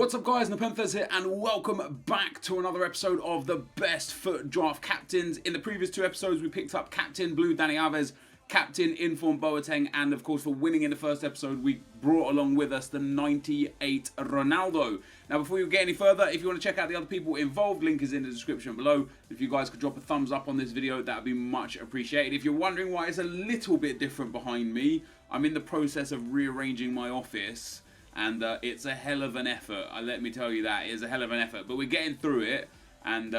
What's up guys, Nepenthes here and welcome back to another episode of the Best FUT Draft Captains. In the previous two episodes we picked up Captain Blue Dani Alves, Captain Informed Boateng, and of course for winning in the first episode we brought along with us the 98 Ronaldo. Now before we get any further, if you want to check out the other people involved, link is in the description below. If you guys could drop a thumbs up on this video, that would be much appreciated. If you're wondering why it's a little bit different behind me, I'm in the process of rearranging my office. And it's a hell of an effort. Let me tell you that it's a hell of an effort. But we're getting through it, and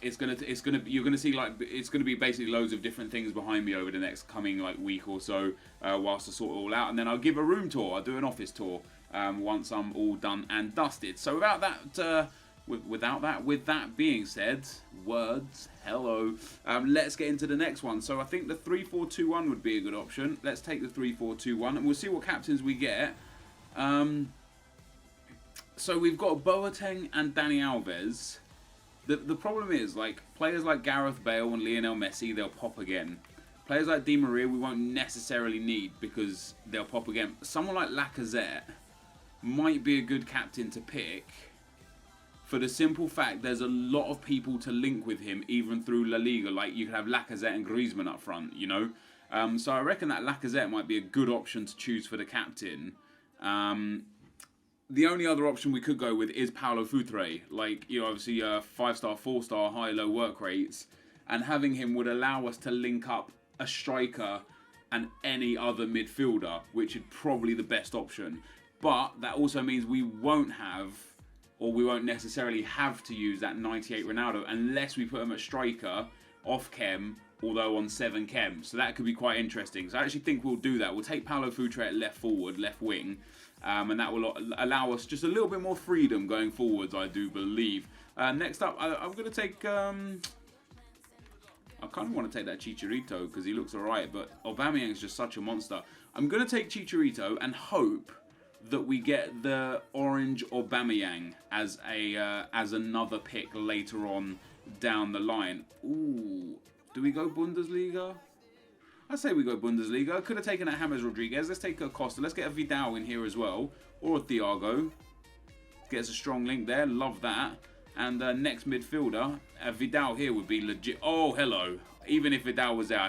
you're gonna see like it's gonna be basically loads of different things behind me over the next coming like week or so, whilst I sort it all out. And then I'll give a room tour. I'll do an office tour once I'm all done and dusted. So without that, with that being said, words, hello. Let's get into the next one. So I think the 3-4-2-1 would be a good option. Let's take the 3-4-2-1, and we'll see what captains we get. So we've got Boateng and Dani Alves. The problem is, like, players like Gareth Bale and Lionel Messi, they'll pop again. Players like Di Maria we won't necessarily need because they'll pop again. Someone like Lacazette might be a good captain to pick for the simple fact there's a lot of people to link with him even through La Liga. Like, you could have Lacazette and Griezmann up front, you know? So I reckon that Lacazette might be a good option to choose for the captain. The only other option we could go with is Paulo Futre. Like, you know, obviously 5-star, 4-star, high-low work rates. And having him would allow us to link up a striker and any other midfielder, which is probably the best option. But that also means we won't have, or we won't necessarily have to use that 98 Ronaldo unless we put him at striker, off chem, although on 7 chem. So that could be quite interesting. So I actually think we'll do that. We'll take Paulo Futre at left forward, left wing. And that will allow us just a little bit more freedom going forwards, I do believe. Next up, I'm going to take... I kind of want to take that Chicharito because he looks alright, but Aubameyang is just such a monster. I'm going to take Chicharito and hope that we get the orange Aubameyang as another pick later on down the line. Ooh, do we go Bundesliga? I say we go Bundesliga. I could have taken a James Rodriguez. Let's take a Costa. Let's get a Vidal in here as well. Or a Thiago. Get us a strong link there. Love that. And next midfielder, Vidal here would be legit. Oh, hello. Even if Vidal was there, I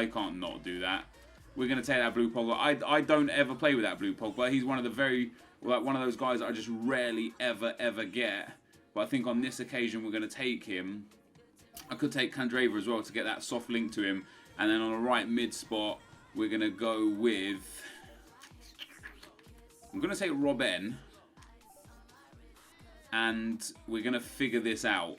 can't not do that. We're going to take that blue Pogba. I don't ever play with that blue Pogba. He's one of the one of those guys that I just rarely ever get. But I think on this occasion we're going to take him. I could take Candreva as well to get that soft link to him. And then on the right mid spot, we're going to go with... I'm going to take Robben. And we're going to figure this out.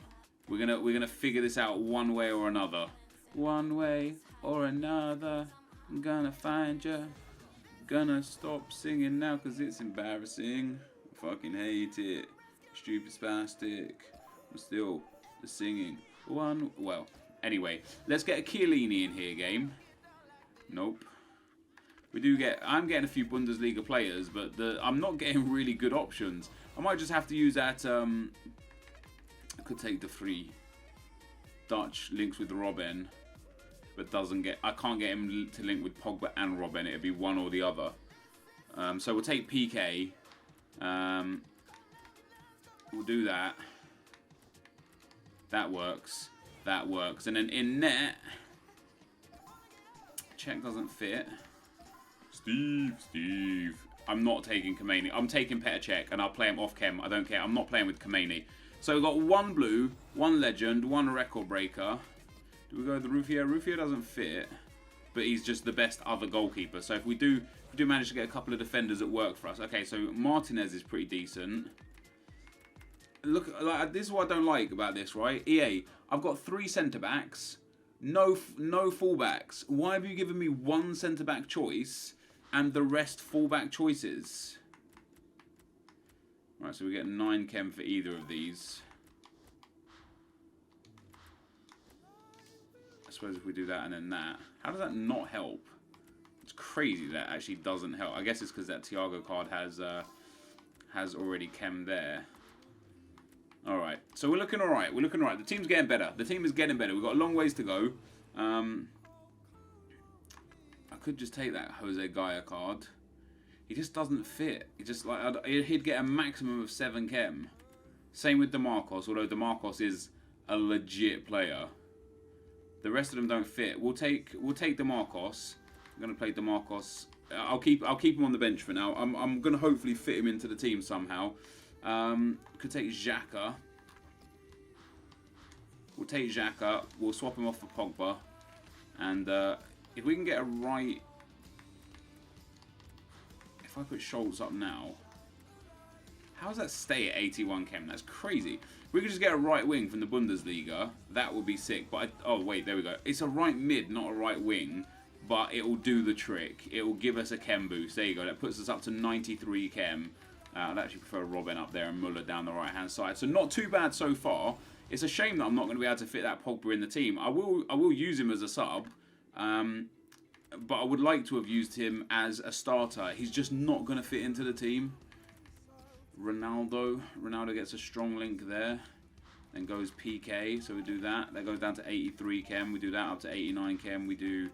We're going to figure this out one way or another. One way or another, I'm going to find you. Gonna stop singing now because it's embarrassing. I fucking hate it. Stupid spastic. I'm still the singing. Well... Anyway, let's get a Chiellini in here, game. Nope. I'm getting a few Bundesliga players, but I'm not getting really good options. I might just have to use that, I could take the 3 Dutch links with Robben, but I can't get him to link with Pogba and Robben. It'd be one or the other. So we'll take PK. We'll do that. That works. That works. And then in net, check doesn't fit. Steve. I'm not taking Kameni. I'm taking Petr Cech, and I'll play him off chem. I don't care. I'm not playing with Kameni. So we've got 1 blue, 1 legend, 1 record breaker. Do we go with the Ruffier? Ruffier doesn't fit, but he's just the best other goalkeeper. So if we do manage to get a couple of defenders that work for us. Okay, so Martinez is pretty decent. Look, like, this is what I don't like about this, right? EA, I've got 3 centre-backs, no full-backs. Why have you given me 1 centre-back choice and the rest full-back choices? Right, so we get 9 chem for either of these. I suppose if we do that and then that. How does that not help? It's crazy that actually doesn't help. I guess it's because that Thiago card has already chem there. Alright, so we're looking alright. We're looking alright. The team's getting better. The team is getting better. We've got a long ways to go. I could just take that Jose Gaia card. he just doesn't fit. He just like he'd get a maximum of 7 chem. Same with DeMarcos, although DeMarcos is a legit player. The rest of them don't fit. We'll take DeMarcos. I'm gonna play DeMarcos. I'll keep him on the bench for now. I'm gonna hopefully fit him into the team somehow. Could take Xhaka. We'll take Xhaka. We'll swap him off for Pogba. And if we can get a right... If I put Schultz up now... How does that stay at 81 chem? That's crazy. If we could just get a right wing from the Bundesliga, that would be sick. But oh, wait, there we go. It's a right mid, not a right wing. But it will do the trick. It will give us a chem boost. There you go. That puts us up to 93 chem. I'd actually prefer Robben up there and Muller down the right-hand side. So not too bad so far. It's a shame that I'm not going to be able to fit that Pogba in the team. I will use him as a sub. But I would like to have used him as a starter. He's just not going to fit into the team. Ronaldo gets a strong link there. Then goes PK, so we do that. That goes down to 83 chem. We do that up to 89 chem. We do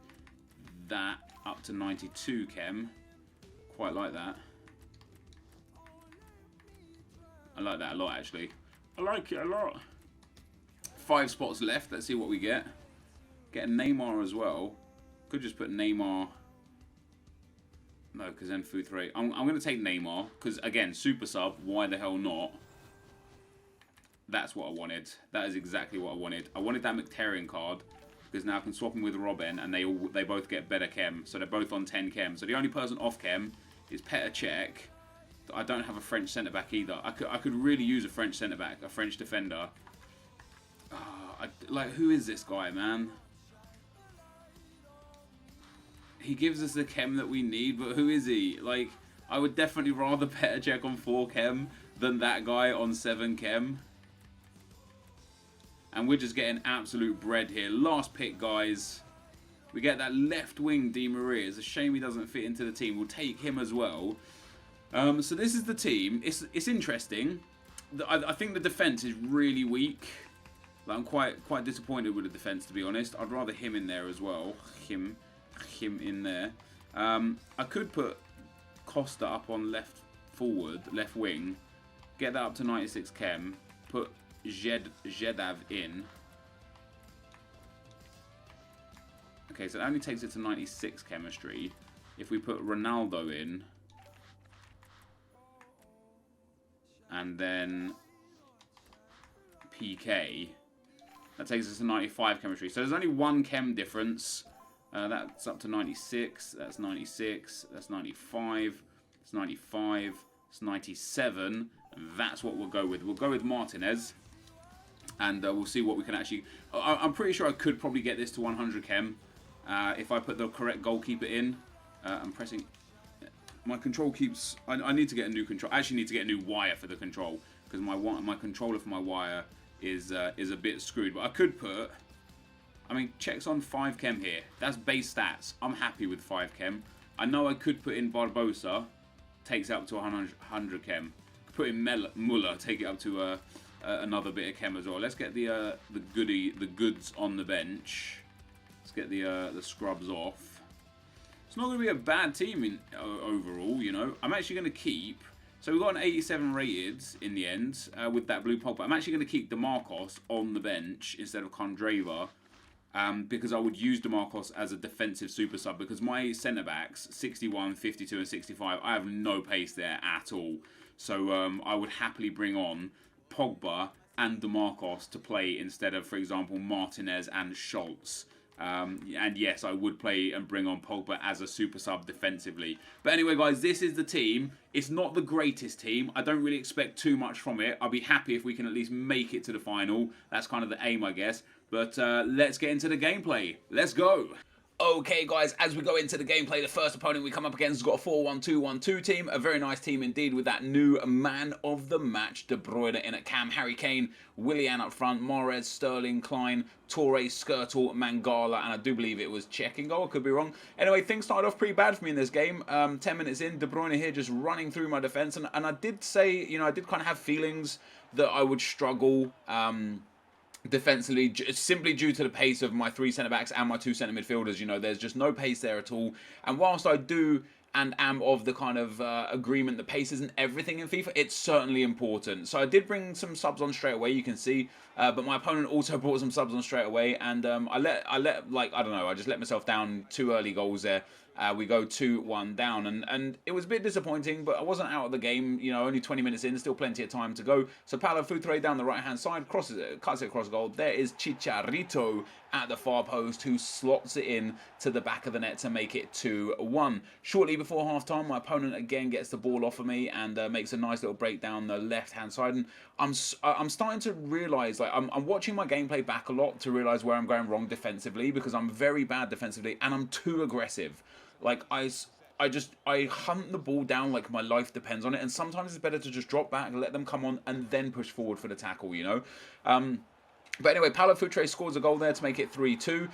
that up to 92 chem. Quite like that. I like that a lot, actually. I like it a lot. 5 spots left. Let's see what we get. Get a Neymar as well. Could just put Neymar. No, because then Food 3. I'm going to take Neymar. Because, again, super sub. Why the hell not? That's what I wanted. That is exactly what I wanted. I wanted that Mkhitaryan card. Because now I can swap him with Robben. And they both get better chem. So they're both on 10 chem. So the only person off chem is Petr Cech. I don't have a French centre-back either. I could really use a French centre-back. A French defender. Like, who is this guy, man? He gives us the chem that we need, but who is he? Like, I would definitely rather Petr Cech on 4 chem than that guy on 7 chem. And we're just getting absolute bread here. Last pick, guys. We get that left wing Di Maria. It's a shame he doesn't fit into the team. We'll take him as well. So this is the team. It's interesting. I think the defence is really weak. Like, I'm quite disappointed with the defence, to be honest. I'd rather him in there as well. Him in there. I could put Costa up on left wing, get that up to 96 chem, put Zhedav in. Okay, so that only takes it to 96 chemistry. If we put Ronaldo in, and then PK, that takes us to 95 chemistry. So there's only 1 chem difference. That's up to 96, that's 96, that's 95, it's 95, it's 97, and that's what we'll go with. We'll go with Martinez, and we'll see what we can actually... I'm pretty sure I could probably get this to 100 chem if I put the correct goalkeeper in. I'm pressing... My control keeps... I need to get a new control. I actually need to get a new wire for the control, because my controller for my wire is a bit screwed. But I could put... I mean, Cech's on 5 chem here. That's base stats. I'm happy with 5 chem. I know I could put in Barbosa. Takes it up to 100 chem. Put in Muller. Take it up to another bit of chem as well. Let's get the goods on the bench. Let's get the scrubs off. It's not going to be a bad team overall, you know. I'm actually going to keep... So we've got an 87 rated in the end with that blue Pogba. I'm actually going to keep DeMarcos on the bench instead of Kondreva. Because I would use DeMarcos as a defensive super sub, because my centre-backs, 61, 52 and 65, I have no pace there at all. So I would happily bring on Pogba and DeMarcos to play instead of, for example, Martinez and Schultz. And yes, I would play and bring on Pogba as a super sub defensively. But anyway, guys, this is the team. It's not the greatest team. I don't really expect too much from it. I'll be happy if we can at least make it to the final. That's kind of the aim, I guess. But let's get into the gameplay. Let's go. Okay, guys, as we go into the gameplay, the first opponent we come up against has got a 4-1-2-1-2 team. A very nice team indeed, with that new man of the match, De Bruyne in at cam, Harry Kane, Willian up front, Mahrez, Sterling, Klein, Torre, Skirtle, Mangala, and I do believe it was Cech in goal. I could be wrong. Anyway, things started off pretty bad for me in this game. 10 minutes in, De Bruyne here just running through my defence. And I did say, you know, I did kind of have feelings that I would struggle defensively, simply due to the pace of my 3 centre-backs and my 2 centre midfielders. You know, there's just no pace there at all. And whilst I do and am of the kind of agreement that pace isn't everything in FIFA, it's certainly important. So I did bring some subs on straight away, you can see, but my opponent also brought some subs on straight away, and I let like, I don't know, I just let myself down 2 early goals there. We go 2-1 down, and it was a bit disappointing, but I wasn't out of the game, you know, only 20 minutes in, still plenty of time to go. So Paulo Futre down the right-hand side, cuts it across goal. There is Chicharito at the far post, who slots it in to the back of the net to make it 2-1. Shortly before half-time, my opponent again gets the ball off of me and makes a nice little break down the left-hand side, and I'm starting to realise, like, I'm watching my gameplay back a lot to realise where I'm going wrong defensively, because I'm very bad defensively, and I'm too aggressive. Like, I hunt the ball down like my life depends on it, and sometimes it's better to just drop back, let them come on, and then push forward for the tackle, you know? But anyway, Paulo Futre scores a goal there to make it 3-2.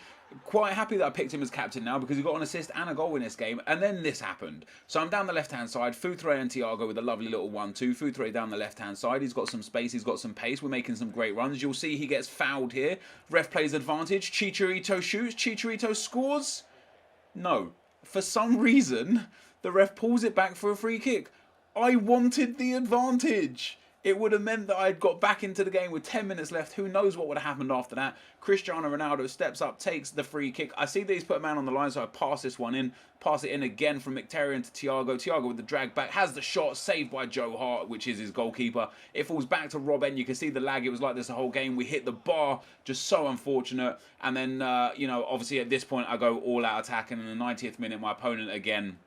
Quite happy that I picked him as captain now, because he got an assist and a goal in this game, and then this happened. So I'm down the left-hand side, Futre and Thiago with a lovely little 1-2. Futre down the left-hand side, he's got some space, he's got some pace, we're making some great runs. You'll see he gets fouled here. Ref plays advantage, Chicharito shoots, Chicharito scores? No. For some reason, the ref pulls it back for a free kick. I wanted the advantage. It would have meant that I'd got back into the game with 10 minutes left. Who knows what would have happened after that. Cristiano Ronaldo steps up, takes the free kick. I see that he's put a man on the line, so I pass this one in. Pass it in again from Mkhitaryan to Thiago. Thiago with the drag back. Has the shot, saved by Joe Hart, which is his goalkeeper. It falls back to Robben. You can see the lag. It was like this the whole game. We hit the bar. Just so unfortunate. And then, you know, obviously at this point, I go all out attack. And in the 90th minute, my opponent again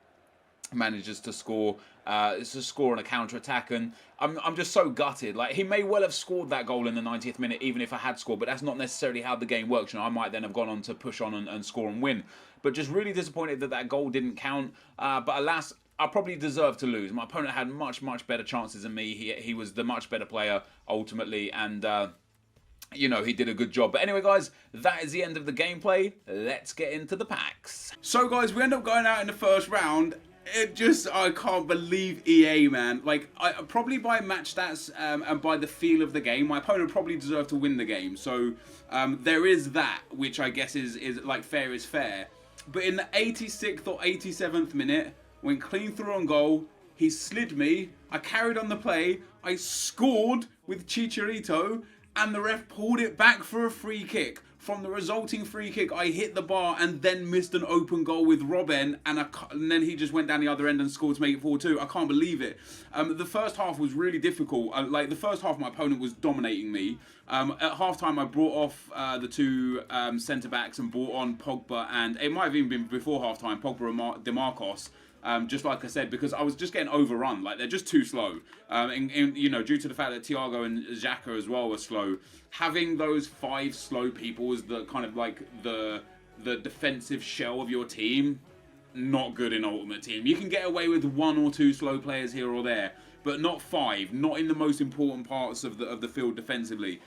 manages to score. On a counter-attack, and I'm just so gutted. Like, he may well have scored that goal in the 90th minute, even if I had scored, but that's not necessarily how the game works. You know, I might then have gone on to push on and score and win. But just really disappointed that that goal didn't count. But alas, I probably deserved to lose. My opponent had much better chances than me. He was the much better player ultimately, and you know, he did a good job. But anyway, guys, that is the end of the gameplay. Let's get into the packs. So, guys, we end up going out in the first round. I can't believe EA, man. Like, probably by match stats and by the feel of the game, my opponent probably deserved to win the game. So, there is that, which I guess is like, fair is fair. But in the 86th or 87th minute, went clean through on goal, he slid me, I carried on the play, I scored with Chicharito, and the ref pulled it back for a free kick. From the resulting free kick, I hit the bar and then missed an open goal with Robben, and then he just went down the other end and scored to make it 4-2. I can't believe it. The first half was really difficult. Like, the first half, my opponent was dominating me. At halftime, I brought off the two centre-backs and brought on Pogba, and it might have even been before halftime, Pogba and DeMarcos. Just like I said, because I was just getting overrun. Like, they're just too slow. And you know, due to the fact that Thiago and Xhaka as well were slow, having those 5 slow people as the kind of like the defensive shell of your team, not good in Ultimate Team. You can get away with 1 or 2 slow players here or there, but not 5. Not in the most important parts of the field defensively.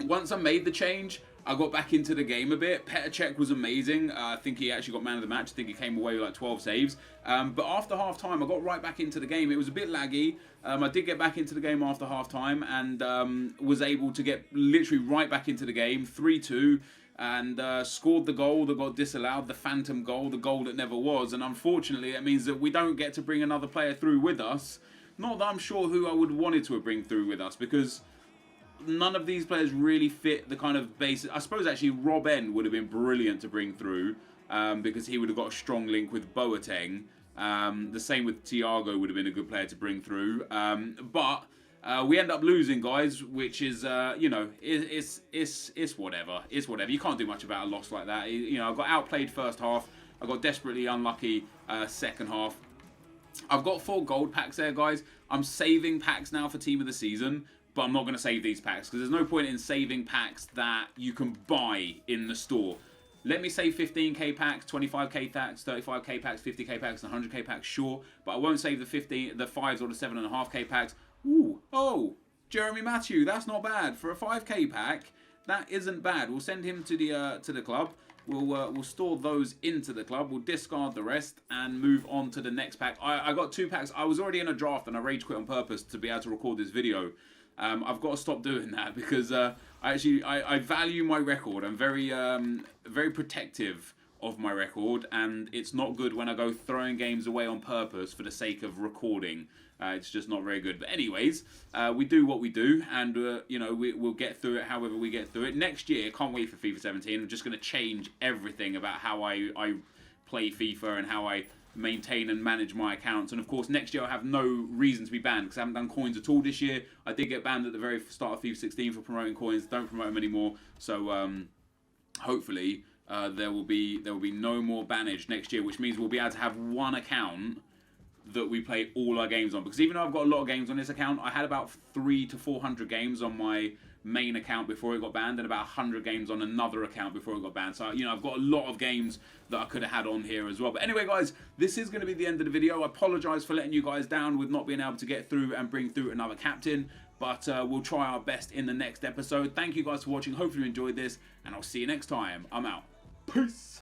Once I made the change, I got back into the game a bit. Petr Cech was amazing. I think he actually got man of the match. I think he came away with like 12 saves. But after half-time, I got right back into the game. It was a bit laggy. I did get back into the game after half-time and was able to get literally right back into the game, 3-2, and scored the goal that got disallowed, the phantom goal, the goal that never was. And unfortunately, that means that we don't get to bring another player through with us. Not that I'm sure who I would wanted to bring through with us, because none of these players really fit the kind of basic. I suppose actually Robben would have been brilliant to bring through because he would have got a strong link with Boateng. The same with Thiago would have been a good player to bring through. But we end up losing, guys, which is, you know, it's whatever. It's whatever. You can't do much about a loss like that. You know, I got outplayed first half. I got desperately unlucky second half. I've got 4 gold packs there, guys. I'm saving packs now for Team of the Season. But I'm not going to save these packs because there's no point in saving packs that you can buy in the store. Let me save 15k packs, 25k packs, 35k packs, 50k packs, and 100k packs, sure. But I won't save the 5s or the 7.5k packs. Ooh, oh, Jeremy Matthew, that's not bad. For a 5k pack, that isn't bad. We'll send him to the club. We'll store those into the club. We'll discard the rest and move on to the next pack. I got 2 packs. I was already in a draft and I rage quit on purpose to be able to record this video. I've got to stop doing that because I value my record. I'm very protective of my record, and it's not good when I go throwing games away on purpose for the sake of recording. It's just not very good. But anyways, we do what we do, and you know, we'll get through it however we get through it. Next year, can't wait for FIFA 17. I'm just going to change everything about how I play FIFA and how I maintain and manage my accounts. And of course, next year I have no reason to be banned because I haven't done coins at all this year. I did get banned at the very start of FIFA 16 for promoting coins. Don't promote them anymore. So hopefully there will be no more bannage next year, which means we'll be able to have one account that we play all our games on. Because even though I've got a lot of games on this account, I had about 300 to 400 games on my main account before it got banned, and about 100 games on another account before it got banned. So, you know, I've got a lot of games that I could have had on here as well. But anyway, guys, this is going to be the end of the video. I apologise for letting you guys down with not being able to get through and bring through another captain. But we'll try our best in the next episode. Thank you guys for watching. Hopefully you enjoyed this, and I'll see you next time. I'm out. Peace.